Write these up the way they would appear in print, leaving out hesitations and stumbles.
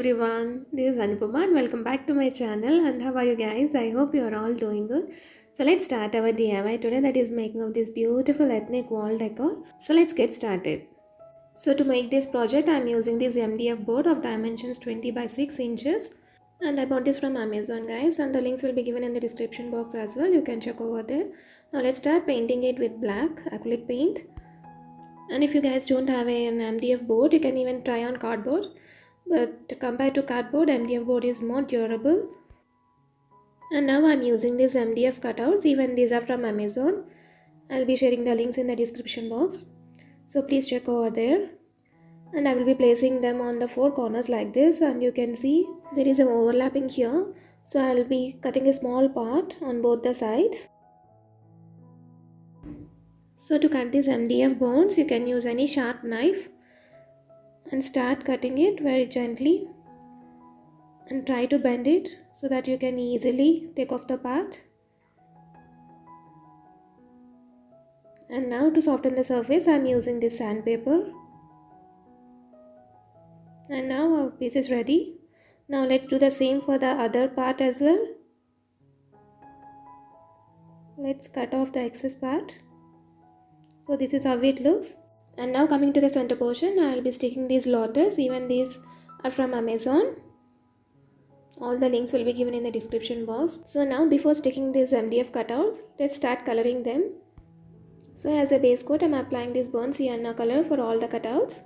everyone, this is Anupama and welcome back to my channel. And how are you guys? I hope you are all doing good. So let's start our DIY today, that is making of this beautiful ethnic wall decor. So let's get started. So to make this project I am using this MDF board of dimensions 20 by 6 inches. And I bought this from Amazon guys, and the links will be given in the description box as well. You can check over there. Now let's start painting it with black acrylic paint. And if you guys don't have an MDF board, you can even try on cardboard. But compared to cardboard, MDF board is more durable. And now I'm using these MDF cutouts. Even these are from Amazon. I'll be sharing the links in the description box. So please check over there. And I will be placing them on the four corners like this. And you can see there is an overlapping here. So I'll be cutting a small part on both the sides. So to cut these MDF boards, you can use any sharp knife and start cutting it very gently and try to bend it so that you can easily take off the part. And now to soften the surface, I am using this sandpaper. And now our piece is ready. Now let's do the same for the other part as well. Let's cut off the excess part. So this is how it looks. And now coming to the center portion, I will be sticking these lotus. Even these are from Amazon. All the links will be given in the description box. So now before sticking these MDF cutouts, let's start coloring them. So as a base coat, I am applying this burnt sienna color for all the cutouts.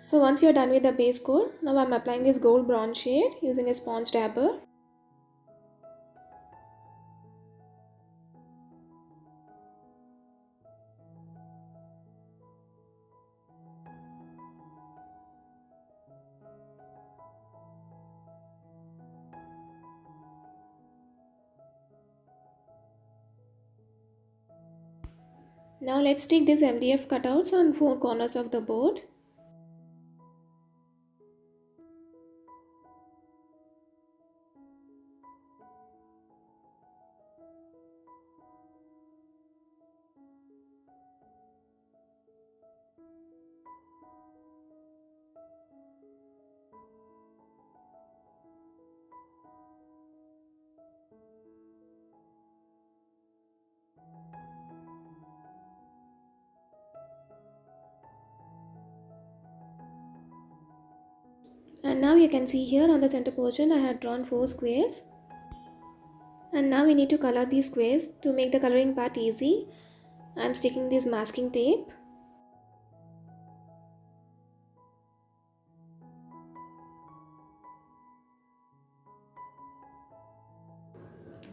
So once you're done with the base coat, now I'm applying this gold bronze shade using a sponge dabber. Now let's stick these MDF cutouts on four corners of the board. And now you can see here on the center portion I have drawn four squares. And now we need to color these squares. To make the coloring part easy, I am sticking this masking tape.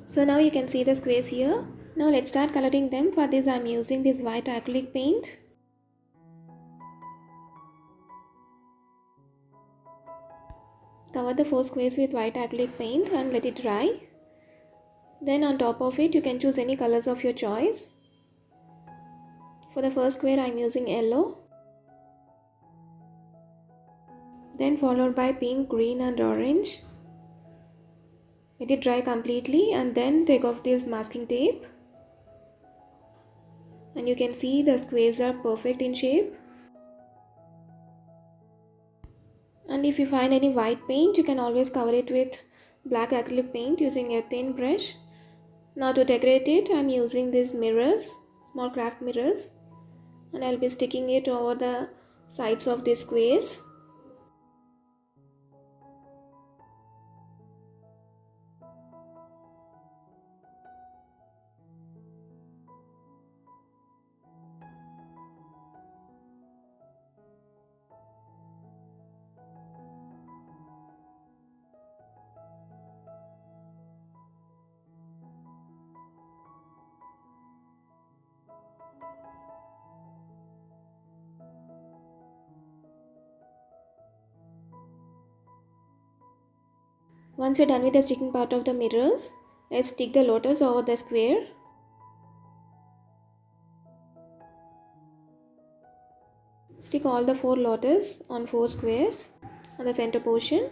So now you can see the squares here. Now let's start coloring them. For this I am using this white acrylic paint. Cover the four squares with white acrylic paint and let it dry. Then on top of it you can choose any colors of your choice. For the first square I am using yellow. Then followed by pink, green and orange. Let it dry completely and then take off this masking tape. And you can see the squares are perfect in shape. And if you find any white paint, you can always cover it with black acrylic paint using a thin brush. Now to decorate it, I am using these mirrors, small craft mirrors. And I'll be sticking it over the sides of these squares. Once you're done with the sticking part of the mirrors, let's stick the lotus over the square. Stick all the 4 lotus on 4 squares on the center portion.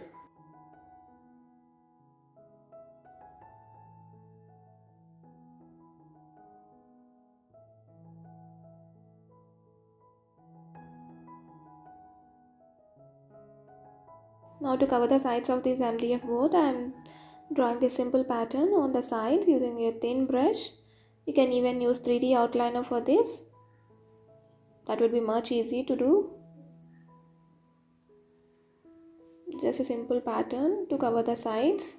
Now to cover the sides of this MDF board, I am drawing this simple pattern on the sides using a thin brush. You can even use 3D outliner for this. That would be much easy to do. Just a simple pattern to cover the sides.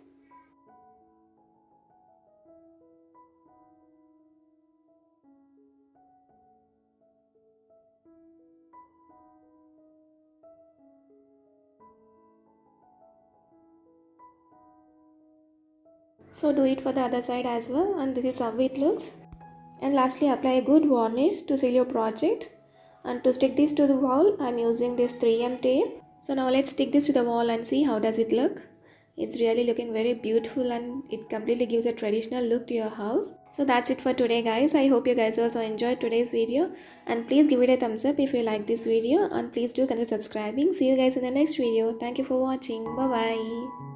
So do it for the other side as well, and this is how it looks. And lastly, apply a good varnish to seal your project. And to stick this to the wall, I am using this 3M tape. So now let's stick this to the wall and see how does it look. It's really looking very beautiful and it completely gives a traditional look to your house. So that's it for today guys. I hope you guys also enjoyed today's video. And please give it a thumbs up if you like this video. And please do consider subscribing. See you guys in the next video. Thank you for watching. Bye bye.